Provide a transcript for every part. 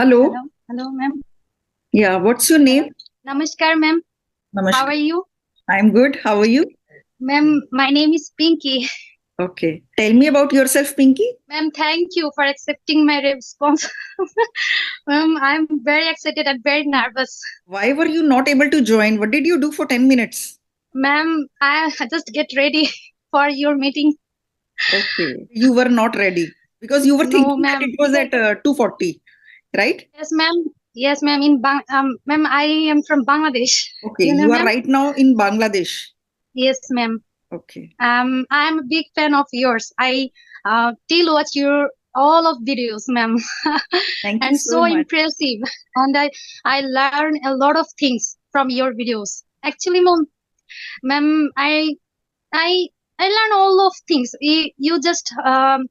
Hello. Hello, hello, ma'am. Yeah, what's your Hello. name? Namaskar, ma'am. How Namaskar. are you? I'm good. How are you? Ma'am, my name is Pinky. Okay. Tell me about yourself, Pinky. Ma'am, thank you for accepting my response. Ma'am, I'm very excited and very nervous. Why were you not able to join? What did you do for 10 minutes? Ma'am, I just get ready for your meeting. Okay. You were not ready because you were No, thinking that ma'am. it was at 2:40, right? Yes, ma'am. Yes, ma'am. Ma'am, I am from Bangladesh. Okay. You know, You are ma'am? right now in Bangladesh. Yes, ma'am. Okay. I'm a big fan of yours. I still watch your all of videos, ma'am, Thank you and so so much. impressive. And I learn a lot of things from your videos. Actually, ma'am, I I learn all of things. You just um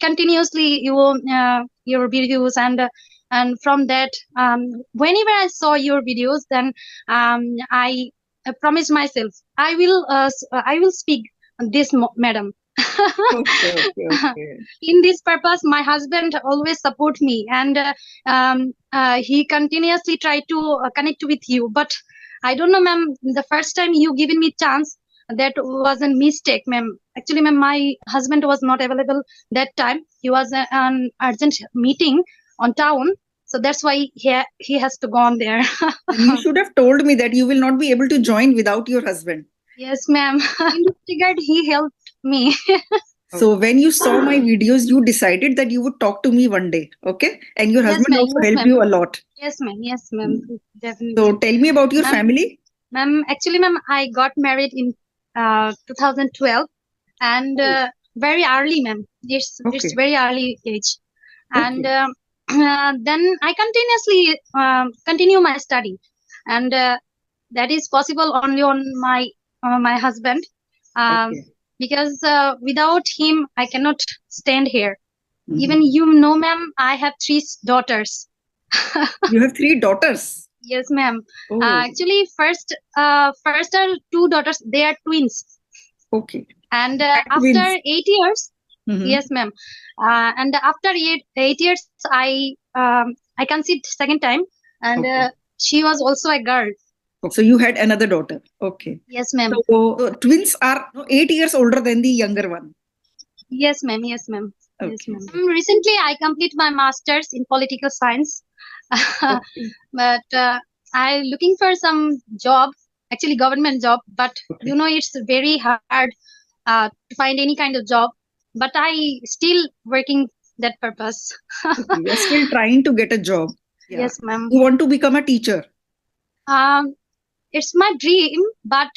continuously your videos and from that whenever I saw your videos, then I promised myself I will speak this madam. Okay. Okay. Okay. In this purpose, my husband always support me, and he continuously try to connect with you. But I don't know, ma'am. The first time you given me chance, that was a mistake, ma'am. Actually, ma'am, my husband was not available that time. He was an urgent meeting on town, so that's why he has to go on there. Then you should have told me that you will not be able to join without your husband. Yes, ma'am. In this regard, he helped me. So when you saw my videos, you decided that you would talk to me one day, okay? And your Yes, husband ma'am. also Yes, helped ma'am. you a lot. Yes, ma'am. Yes, ma'am. Mm. So Definitely. tell me about your Ma'am, family. actually, ma'am, I got married in 2012, and Oh, very early, ma'am. It's okay, very early age, and okay, then I continuously continue my study, and that is possible only on my husband, um, okay. because without him I cannot stand here. Even Mhm. you know, ma'am, I have three daughters. You have three daughters. Yes, ma'am. Oh, Actually, first are two daughters. They are twins, okay. and And after twins. 8 years, Hmm. yes, ma'am. And after 8 years, I conceived second time, and Okay. she was also a girl. Okay. So you had another daughter. Okay. Yes, ma'am. So twins are 8 years older than the younger one. Yes, ma'am. Yes, ma'am. Yes, Okay. ma'am. Recently, I complete my master's in political science, Okay. but I looking for some job, actually government job. But Okay. it's very hard to find any kind of job. But I still working that purpose. Okay. You're still trying to get a job. Yeah. Yes, ma'am. You want to become a teacher. Um, it's my dream, but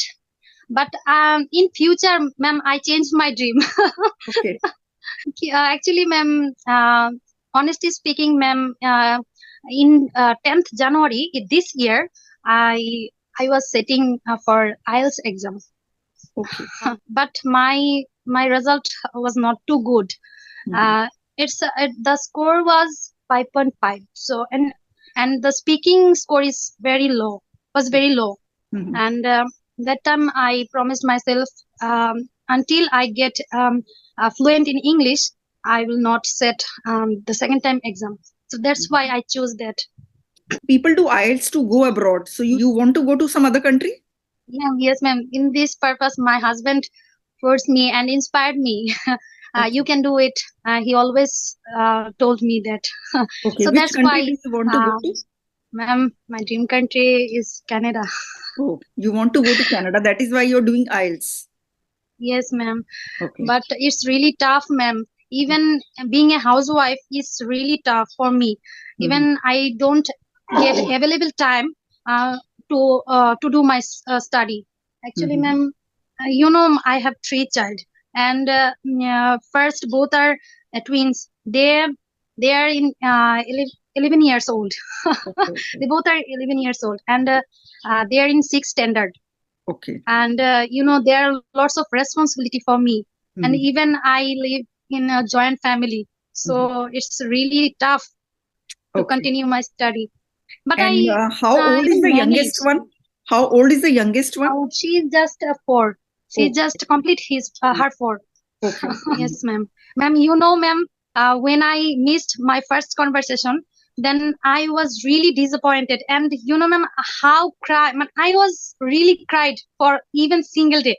in future, ma'am, I changed my dream. Okay. Actually, ma'am, honestly speaking, ma'am, in 10th January this year, I was sitting for IELTS exam, Okay. but my result was not too good. Mhm. Uh, the score was 5.5. So and the speaking score is very low. Was very low, Mhm. and that time I promised myself, until I get fluent in English, I will not set the second time exam. So that's why I chose that. People do IELTS to go abroad. So you want to go to some other country? Yeah, yes, ma'am. In this purpose, my husband forced me and inspired me. You Okay. can do it. He always told me that. Okay. So Which that's country why, do you want to go uh, to? ma'am, my dream country is Canada. Oh, you want to go to Canada. That is why you're doing IELTS. Yes, ma'am. Okay. But it's really tough, ma'am. Even being a housewife is really tough for me. Mhm. Even I don't get available time uh, to do my study. Actually, Mhm. ma'am, I have three child, and first both are twins. They are in 11 years old. Okay. Okay. They both are 11 years old, and they are in sixth standard. Okay. And there are lots of responsibility for me, and Mhm. even I live in a joint family, Mhm. so it's really tough to Okay. continue my study. But And how I old is will the youngest manage. one? How old is the youngest one? She's just 4. She Oh, just complete his her 4. okay. Okay. Yes, ma'am. Ma'am, ma'am, when I missed my first conversation, then I was really disappointed. And ma'am, how cry, man, I was really cried for even single day,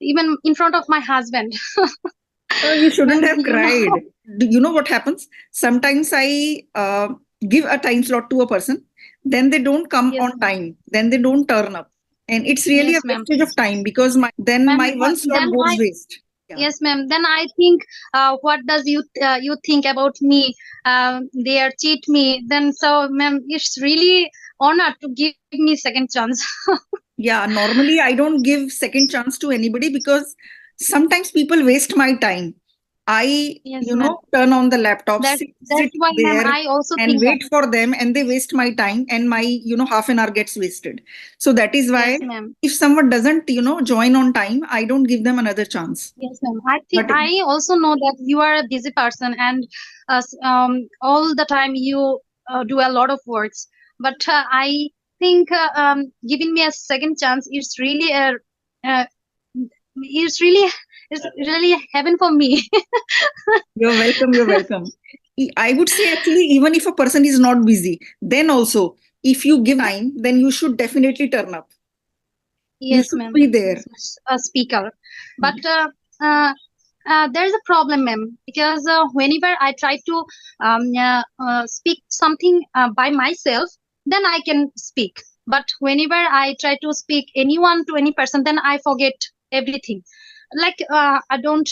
even in front of my husband. You shouldn't Ma'am, have cried. Do you know what happens? Sometimes I give a time slot to a person, then they don't come Yes, on time, then they don't turn up. And it's really a yes, ma'am. wastage of time because then Ma'am, my one slot then goes waste. Yeah. yes, ma'am. Then I think, what does you think about me? They are cheat me. Then so, ma'am, it's really honor to give me second chance. Yeah, normally I don't give second chance to anybody because sometimes people waste my time. I, Yes, ma'am. turn on the laptop, sit That's why, ma'am, there I also and think that. wait for them, and they waste my time, and my, half an hour gets wasted. So that is why Yes, ma'am. if someone doesn't, join on time, I don't give them another chance. Yes, ma'am. I think But I also know that you are a busy person, and all the time you do a lot of works. But I think, giving me a second chance is really a uh, it's really it's really heaven for me. you're welcome, you're welcome. I would say actually, even if a person is not busy, then also, if you give time, then you should definitely turn up. You Yes, should ma'am. be there. Yes, a speaker. But uh, there's a problem, ma'am, because whenever I try to speak something by myself, then I can speak. But whenever I try to speak anyone to any person, then I forget everything. Like I don't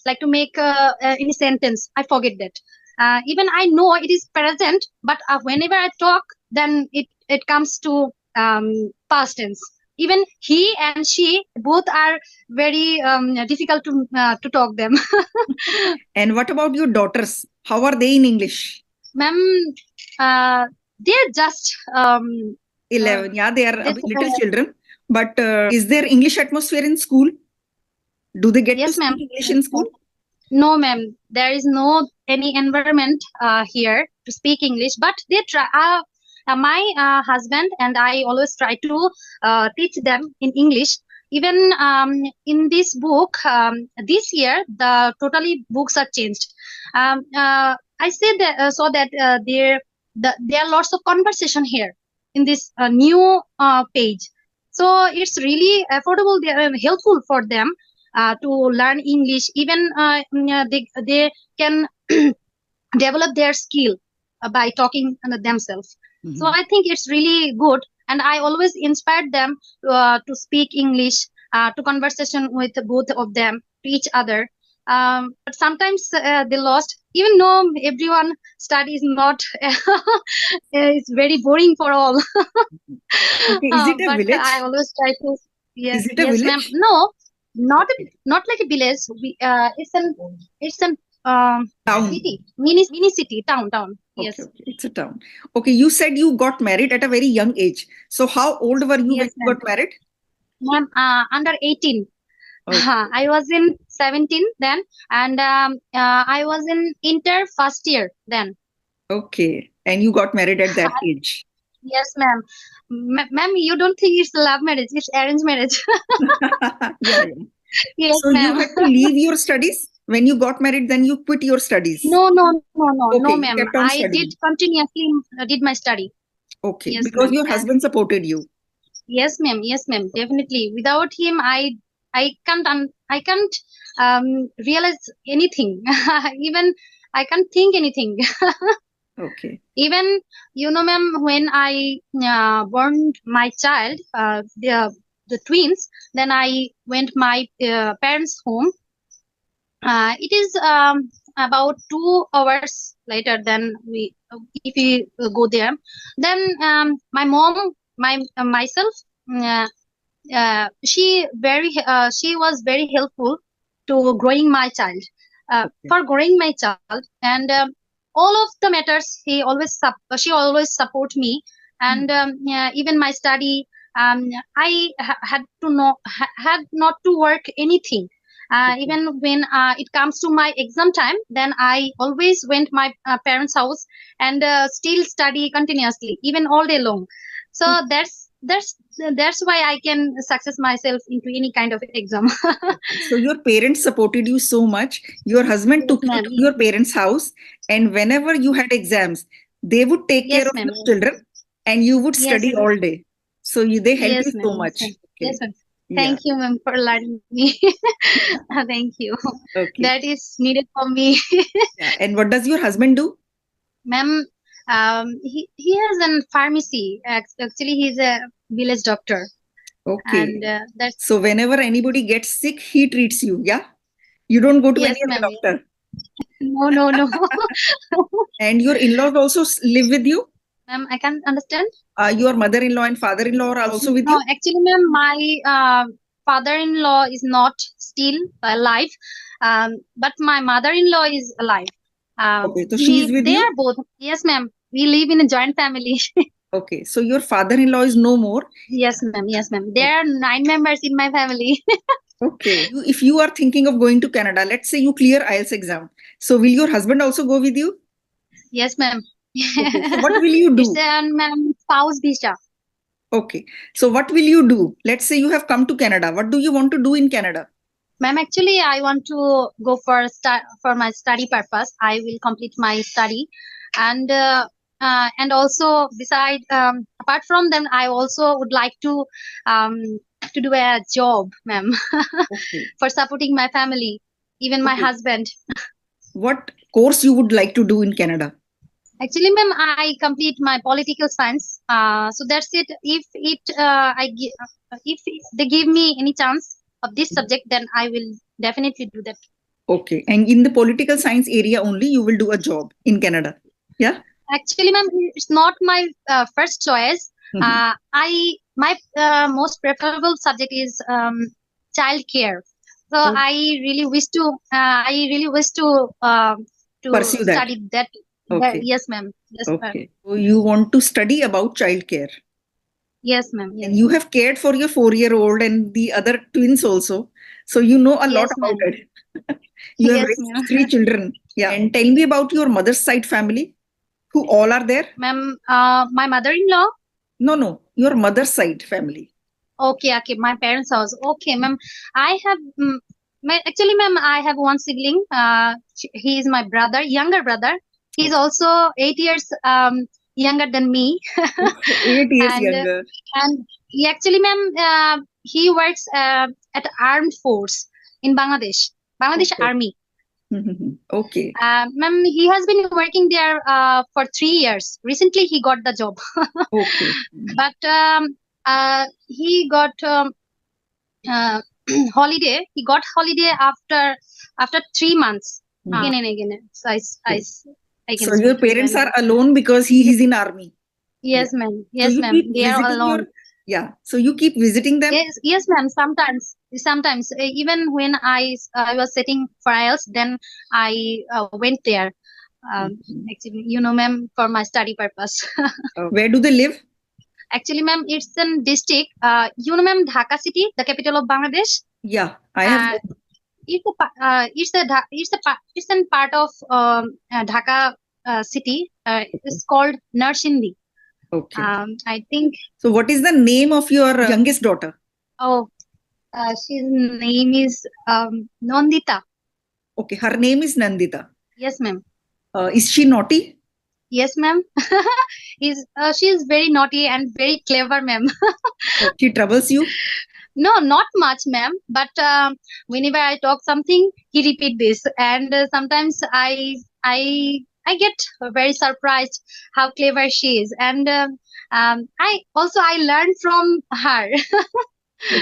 like to make any sentence. I forget that. Even I know it is present, but whenever I talk, then it comes to past tense. Even he and she both are very difficult to talk them. And what about your daughters? How are they in English? Ma'am, uh, they're just 11. Yeah, they are a this little children. But is there English atmosphere in school? Do they get to yes, ma'am. speak English Yes, in ma'am. school? No, ma'am. There is no any environment here to speak English, but they try. My husband and I always try to teach them in English. Even in this book, this year the totally books are changed. I said that so that there are lots of conversation here in this new page. So it's really affordable. They are helpful for them to learn English. Even they can develop their skill by talking themselves. So Mhm. I think it's really good, and I always inspire them to speak English, to conversation with both of them to each other. But sometimes they lost. Even though everyone study is not, it's very boring for all. Okay, is it a But I village? always try to. Yeah, Is it a yes, ma'am. village? No, Okay. not like a village. It's an Town. city, mini city, town. Okay, Yes, okay. It's a town. Okay, you said you got married at a very young age. So how old were you when yes, you ma'am. got married? Ma'am, under 18. Okay. I was in 17 then, and I was in inter first year then. Okay. And you got married at that age. Yes, ma'am. Ma'am, you don't think it's love marriage? It's arranged marriage. Yeah, yeah. Yes, So you ma'am. had to leave your studies when you got married, then you quit your studies. No, Okay, you ma'am. kept on I did studying. continuously did my study. Okay, Yes, because ma'am. your And husband supported you. yes, ma'am. Yes, ma'am. Definitely. Without him, I can't realize anything. Even I can't think anything. Okay. Even ma'am, when I born my child, the twins, then I went my parents' home. It is about 2 hours later than we if we go there. Then my mom, myself. Uh, she was very helpful to growing my child, Okay. for growing my child, and all of the matters she always support me. Hmm. And yeah, even my study, had to know had not to work anything. Okay. Even when it comes to my exam time, then I always went my parents house and still study continuously even all day long. So Oh, that's that's why I can success myself into any kind of exam. So your parents supported you so much. Your husband Yes, took you ma'am. to your parents' house, and whenever you had exams, they would take care Yes, of ma'am. your children, and you would Yes, study ma'am. all day. So they help Yes, you ma'am. so Yes, ma'am. much. Yes, Okay. ma'am. Yeah. Thank you, ma'am, for learning me. Thank you. Okay. That is needed for me. Yeah. And what does your husband do? Ma'am, he has a pharmacy. Actually, he's a village doctor, Okay. and that's So whenever anybody gets sick, he treats you. Yeah. You don't go to any yes, other ma'am. doctor. No, no, no. And your in-laws also live with you? Ma'am, I can't understand. Your mother-in-law and father-in-law are also with No, you? actually, ma'am, my father-in-law is not still alive, but my mother-in-law is alive. Okay. So she is with They you? are both. Yes, ma'am. We live in a joint family. Okay. So your father-in-law is no more. Yes, ma'am. Yes, ma'am. There Okay. are 9 members in my family. Okay. If you are thinking of going to Canada, let's say you clear IELTS exam. So will your husband also go with you? Yes, ma'am. Okay. So what will you It's do? a ma'am spouse visa. Okay. So what will you do? Let's say you have come to Canada. What do you want to do in Canada? Ma'am, actually, I want to go for my study purpose. I will complete my study, and also beside apart from them, I also would like um, to do a job, ma'am, Okay. for supporting my family, even my Okay. husband. What course you would like to do in Canada? Actually, ma'am, I complete my political science. So that's it. If they give me any chance of this subject, then I will definitely do that. Okay. And in the political science area only, you will do a job in Canada. Yeah. Actually, ma'am, it's not my first choice. Mhm. I my most preferable subject is child care. So Oh, I really wish to pursue that. study that. Okay. Yes, ma'am. Yes, ma'am. Okay. So you want to study about childcare. Yes, ma'am. And Yes, you ma'am. have cared for your 4-year-old and the other twins also. So you know a lot Yes, about ma'am. it. You have Yes, raised ma'am. 3 children. Yeah. And tell me about your mother's side family, who all are there. Ma'am, my mother-in-law. No, no, your mother's side family. Okay, okay. My parents' house. Okay, ma'am. I have, actually, ma'am, I have one sibling. He is my brother, younger brother. He's Okay. also 8 years younger than me, 8 years and younger. and he actually, ma'am, he works at armed force in Bangladesh Okay. Army. Okay. Ma'am, he has been working there for 3 years. Recently, he got the job, Okay. but he got uh, holiday. He got holiday after 3 months. Mhm. Again and again. So Okay. I can So your speak to you parents are anything. alone because he is in army. Yes, Yeah. ma'am. So Yes, you ma'am. keep They are visiting your, alone. yeah. So you keep visiting them. Yes, yes, ma'am. Sometimes, even when I was sitting for IELTS, then I went there. Mhm. Actually, ma'am, for my study purpose. Where do they live? Actually, ma'am, it's in district. Ma'am, Dhaka city, the capital of Bangladesh. Yeah, I have. Uh, it's a part of Dhaka city. It's called Narshindi. Okay. I think. So what is the name of your youngest daughter? Oh, she's name is Nandita. Okay, her name is Nandita. Yes, ma'am. Is she naughty? Yes, ma'am. She is very naughty and very clever, ma'am. Oh, she troubles you? No, not much, ma'am. But whenever I talk something, he repeat this, and sometimes I get very surprised how clever she is, and I learn from her.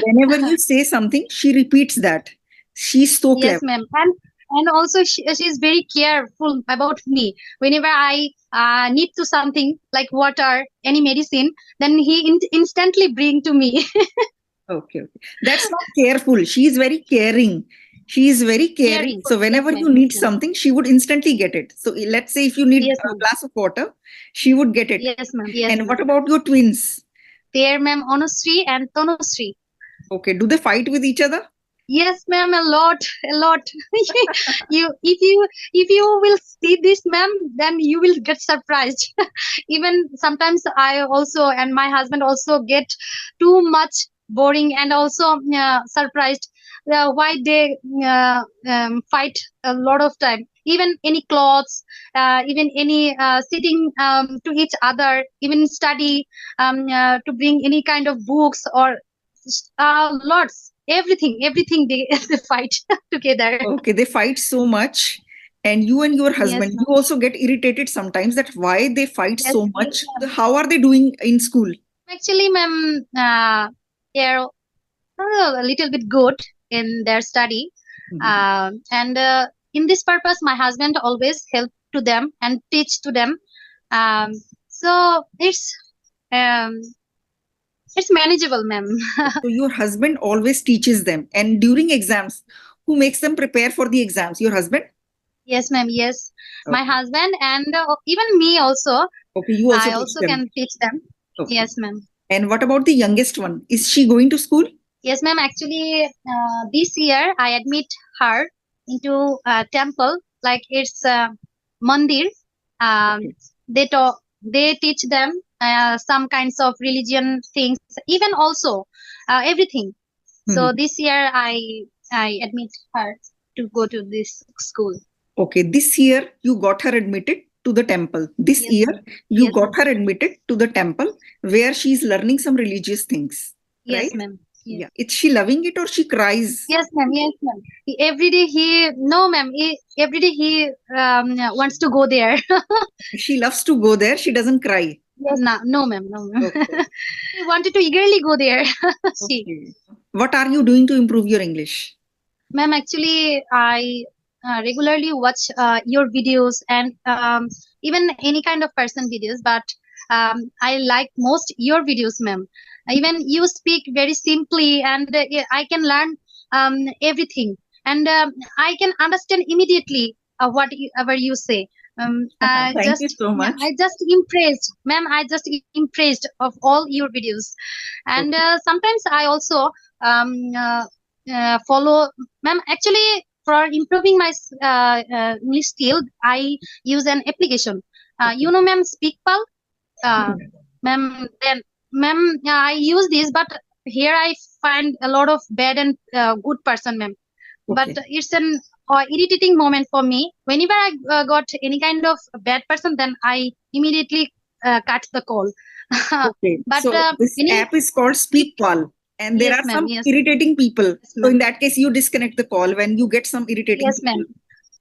Whenever you say something, she repeats that. She's so Yes, clever. ma'am, and also she is very careful about me. Whenever I need to something like water, any medicine, then he instantly bring to me. Okay, okay. That's not careful. She is very caring. She is very caring. Caring. So Yes, whenever ma'am. you Yes, need ma'am. something, she would instantly get it. So let's say if you need Yes, a ma'am. glass of water, she would get it. Yes, ma'am. Yes, And ma'am. what about your twins? There, ma'am, Anusri and Tanusri. Okay, do they fight with each other? Yes, ma'am, a lot, a lot. If you will see this, ma'am, then you will get surprised. Even sometimes I also and my husband also get too much boring and also surprised why they fight a lot of time. Even any clothes, even any sitting to each other, even study to bring any kind of books or lots, everything they, they fight together. Okay, they fight so much. And you and your Yes, husband, you ma'am. also get irritated sometimes that why they fight Yes, so yes, much. ma'am. How are they doing in school? Actually, ma'am, they're a little bit good in their study, Mhm. and in this purpose, my husband always help to them and teach to them. Um, so um, it's manageable, ma'am. So your husband always teaches them. And during exams, who makes them prepare for the exams? Your husband? Yes, ma'am. Yes, my Okay. husband and even me also. Okay, you also I teach also them. can teach them. Okay. Yes, ma'am. And what about the youngest one? Is she going to school? Yes, ma'am. Actually, this year I admit her into a temple, like it's a mandir. Okay. They teach them some kinds of religion things, even also everything. So Mhm. this year I admit her to go to this school. Okay, this year you got her admitted to the temple. This Yes, year ma'am. you Yes, got ma'am. her admitted to the temple where she's learning some religious things, right? Yes, ma'am. Yes. Yeah. Is she loving it or she cries? Yes, ma'am. Yes, ma'am. Every day he, no, ma'am. Every day he wants to go there. She loves to go there. She doesn't cry. Yes. No, no, ma'am. No, ma'am. Okay. He wanted to eagerly go there. She, Okay. What are you doing to improve your English? ma'am. Actually, I regularly watch your videos and even any kind of person videos, but I like most your videos, ma'am. Even you speak very simply, and yeah, I can learn everything, and I can understand immediately whatever you say. Thank you so Yeah, much. I just impressed, ma'am. I just impressed of all your videos, and Okay. sometimes I also follow, ma'am. Actually, for improving my English skill, I use an application. Okay. Ma'am, SpeakPal. Ma'am, then, ma'am, I use this, but here I find a lot of bad and good person, ma'am. But Okay. it's an irritating moment for me. Whenever I got any kind of bad person, then I immediately cut the call. Okay. But So this many app is called if SpeakPal, and there yes, are ma'am, some yes, irritating people. yes, So ma'am, in that case, you disconnect the call when you get some irritating yes, ma'am. people.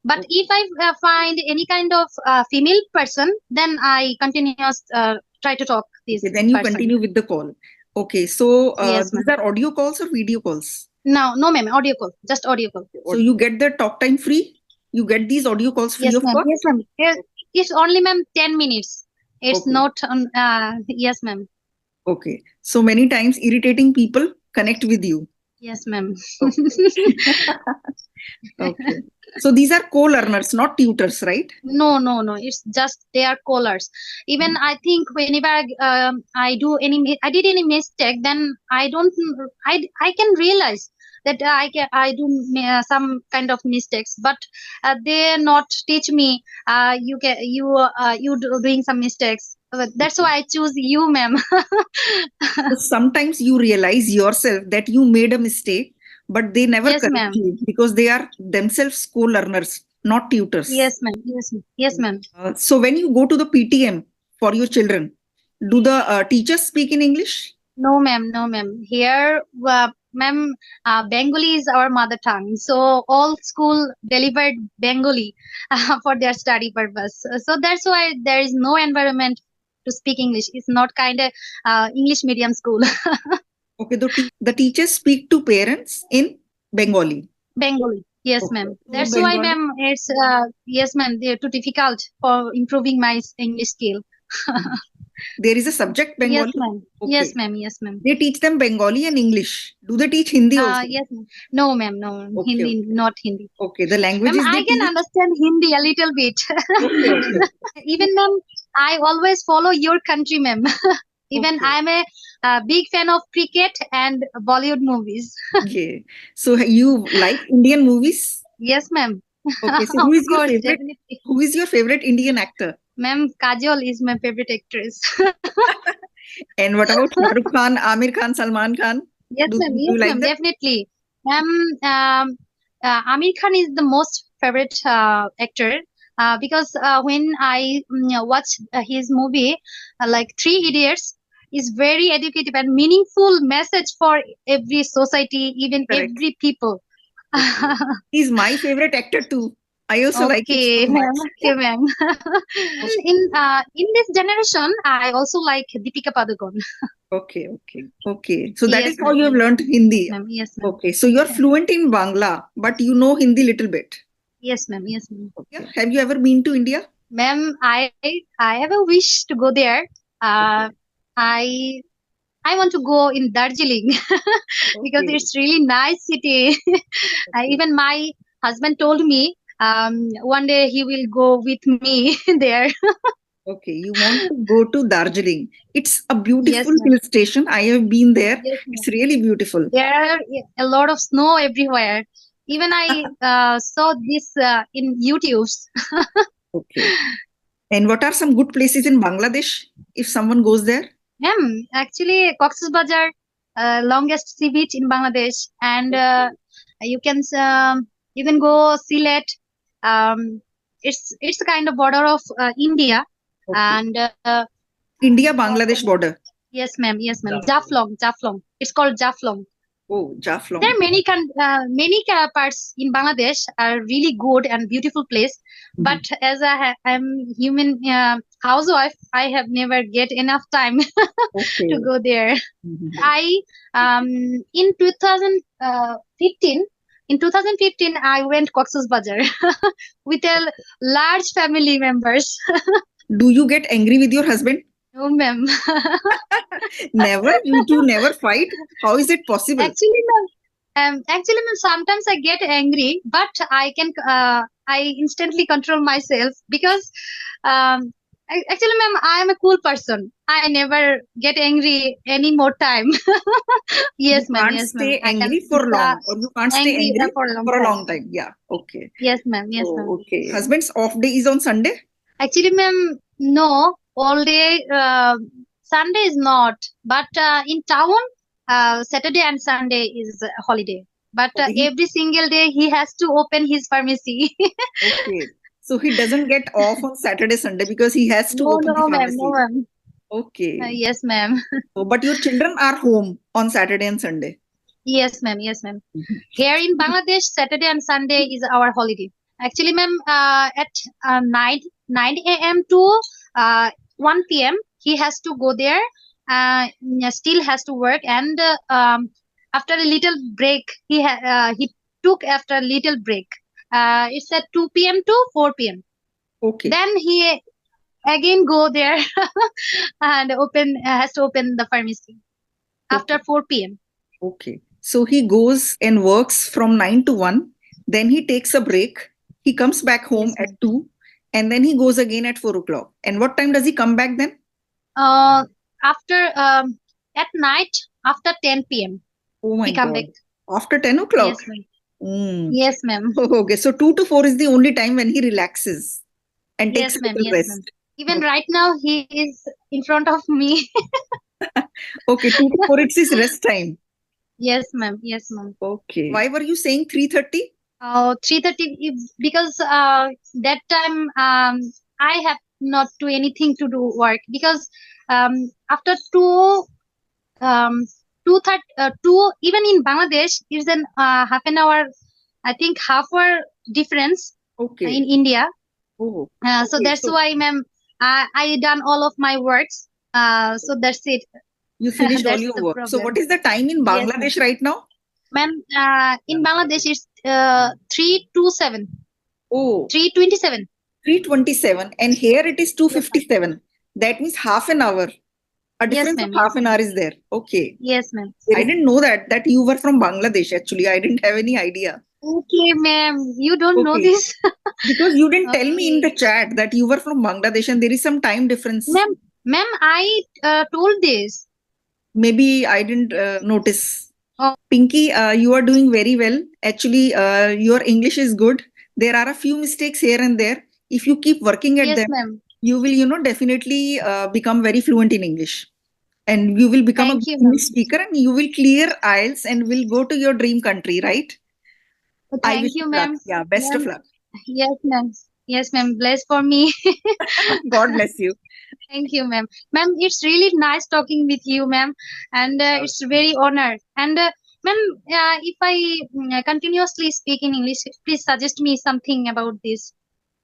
But if I find any kind of female person, then I continuous try to talk Okay, this then you person. continue with the call. Okay, so Yes, these ma'am. are audio calls or video calls? No, no, ma'am. Audio call, just audio call. So you get the talk time free? You get these audio calls free Yes, of ma'am. Yes, cost? ma'am. It's only, ma'am, 10 minutes. It's Okay, not. Yes, ma'am. okay. So many times irritating people connect with you. Yes, ma'am. Okay. Okay. So these are co-learners, not tutors, right? No, no, no. It's just they are callers. Even I think whenever I did any mistake, then I don't. I can realize that I do some kind of mistakes, but they not teach me. Doing some mistakes. That's Okay. why I choose you, ma'am. So sometimes you realize yourself that you made a mistake, but they never Yes, correct ma'am. you because they are themselves co-learners, not tutors. Yes, ma'am. Yes, ma'am. Yes, ma'am. So when you go to the PTM for your children, do the teachers speak in English? No, ma'am. No, ma'am. Here, ma'am, Bengali is our mother tongue. So all school delivered Bengali for their study purpose. So that's why there is no environment to speak English. It's not kind of English medium school. Okay, the teachers speak to parents in Bengali. Bengali. Yes, Okay. ma'am. So That's why, Bengali. ma'am, it's yes, ma'am. They're too difficult for improving my English skill. There is a subject Yes, Bengali. ma'am. Yes, Okay. ma'am. Yes, ma'am. They teach them Bengali and English. Do they teach Hindi also? Yes, ma'am. No, ma'am. No, Okay, Hindi, okay. not Hindi. Okay. The Ma'am, languages they I can teach. understand Hindi a little bit. Okay, okay. Even, ma'am, I always follow your country, ma'am. Even Okay. I'm a big fan of cricket and Bollywood movies. Okay. So you like Indian movies? Yes, ma'am. Okay. So Of course, definitely. who is your favorite Indian actor? Ma'am, Kajol is my favorite actress. And what about Shah Rukh Khan, Amir Khan, Salman Khan? Yes, ma'am. Do Yes, you like ma'am. them? Definitely. Amir Khan is the most favorite actor because when I watch his movie, like Three Idiots, is very educative and meaningful message for every society, even Correct. every people. Okay. He's my favorite actor too. I also like him Okay, so ma'am. much. Okay, ma'am. In this generation, I also like Deepika Padukone. Okay, okay, okay. So that is Yes, how ma'am. you have Yes, learned Hindi. ma'am. Yes, ma'am. Okay, so you're fluent in Bangla, but you know Hindi little bit. Yes, ma'am. Yes, ma'am. Okay. Have you ever been to India? Ma'am, I have a wish to go there. Okay. I I want to go in Darjeeling because Okay. it's really nice city. Okay. Even my husband told me one day he will go with me there. Okay. You want to go to Darjeeling. It's a Yes, beautiful ma'am. hill station. I have been there. Yes, It's ma'am. really beautiful. There are a lot of snow everywhere. Even I saw this in YouTube. Okay. And what are some good places in Bangladesh if someone goes there? Actually, Cox's Bazar, longest sea beach in Bangladesh, and Okay. you can you can go Sylhet. Um, it's a kind of border of India, Okay. and India Bangladesh border. yes, ma'am, yes, ma'am. Jaflong, Jaflong. It's called Jaflong. Oh, There Jaflong. are many parts in Bangladesh are really good and beautiful place. Mhm. But as I'm human housewife, I have never get enough time to Okay. go there. Mhm. I in 2015 in 2015 I went Cox's Bazar with a large family members. Do you get angry with your husband? No, ma'am. Never? You two never fight? How is it possible? Actually, ma'am. Actually, ma'am, sometimes I get angry, but I instantly control myself because actually, ma'am, I am a cool person. I never get angry any more time. You Yes, ma'am. can't Yes, ma'am. stay I can angry for long, or you can't stay angry angry for a long for a time. long time. Yeah. Okay. Yes, ma'am. Yes, ma'am. Oh, okay. Husband's off day is on Sunday? Actually, ma'am, no, all day. Sunday is not, but in town, Saturday and Sunday is a holiday. But Okay. every single day he has to open his pharmacy. Okay. So he doesn't get off on Saturday, Sunday because he has to No, open the no, ma'am, no, pharmacy. ma'am. Okay. Yes, ma'am. So, but your children are home on Saturday and Sunday. Yes, ma'am. Yes, ma'am. Mhm. Here in Bangladesh, Saturday and Sunday is our holiday. Actually, ma'am, at 9 a.m. to 1 p.m. he has to go there. Still has to work, and after a little break, he took after a little break. It's at 2 p.m. to 4 p.m. Okay. Then he again go there and open has to open the pharmacy after Okay. 4 p.m. Okay. So he goes and works from 9 to 1. Then he takes a break. He comes back home Yes, at ma'am. 2. And then he goes again at 4 o'clock. And what time does he come back then? Uh, after at night after 10 p.m. Oh my he come God. back. After 10 o'clock? Yes, ma'am. Mm. Yes, ma'am. Okay. So 2 to 4 is the only time when he relaxes and takes Yes, a ma'am. little Yes, ma'am. rest. Even right now he is in front of me. Okay. 2 to 4 it's his rest time. Yes, ma'am. Yes, ma'am. Okay. Why were you saying 3:30? 3:30 because that time I have not do anything to do work because after um 2 even in Bangladesh is an half an hour, I think half hour difference Okay. in India. Oh, So okay. that's So why, ma'am, I done all of my works. So that's it. you finished all That's your the work. So what problem. is the time in Yes, ma'am. Bangladesh right now? Ma'am, in Bangladesh it's 3:27, Oh, 3:27. 3:27. And here it is Yes, ma'am. 2:57. That means half an hour. A Yes, difference of ma'am. half Yes, an ma'am. hour is there. Okay. Yes, ma'am. I didn't know that you were from Bangladesh actually. I didn't have any idea. Okay, ma'am. You don't know Okay. this? Because you didn't tell me in the Okay. chat that you were from Bangladesh and there is some time difference. Ma'am, I told this. Maybe I didn't notice. Oh, Pinky, you are doing very well. Actually, your English is good. There are a few mistakes here and there. If you keep working at yes, them, ma'am. you will, definitely become very fluent in English. And you will become a Thank good you, English ma'am. speaker and you will clear IELTS and will go to your dream country, right? I Thank wish you, you luck. ma'am. Yeah, best of Ma'am, luck. yes, ma'am. Yes, ma'am. Bless for me. God bless you. Thank you, ma'am. Ma'am, it's really nice talking with you, ma'am, and it's very honored. And ma'am, if I continuously speak in English, please suggest me something about this.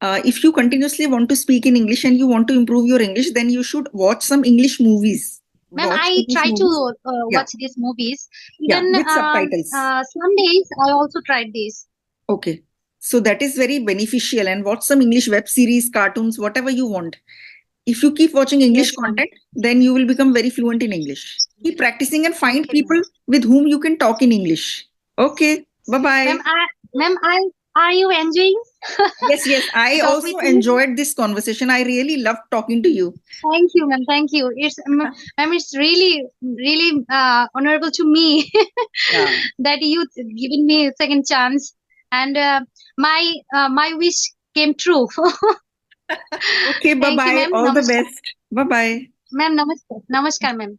If you continuously want to speak in English and you want to improve your English, then you should watch some English movies. Ma'am, Watch I English try movies. to Yeah, watch these movies. yeah, Even with subtitles. some days I also tried this. Okay. So that is very beneficial. And watch some English web series, cartoons, whatever you want. If you keep watching English Yes, ma'am. content, then you will become very fluent in English. Keep practicing and find Okay, ma'am. people with whom you can talk in English. Okay. Bye Ma'am, bye. I are you enjoying Yes, yes. to I talk also with me? enjoyed this conversation. I really loved talking to you. Thank you, ma'am. Thank you. It's ma'am, it's really honorable to me Yeah. that you given me a second chance, and my wish came true. Okay. Bye Thank you, bye. ma'am. All the Namaskar, best. Bye bye. ma'am. Namaskar, namaskar, ma'am.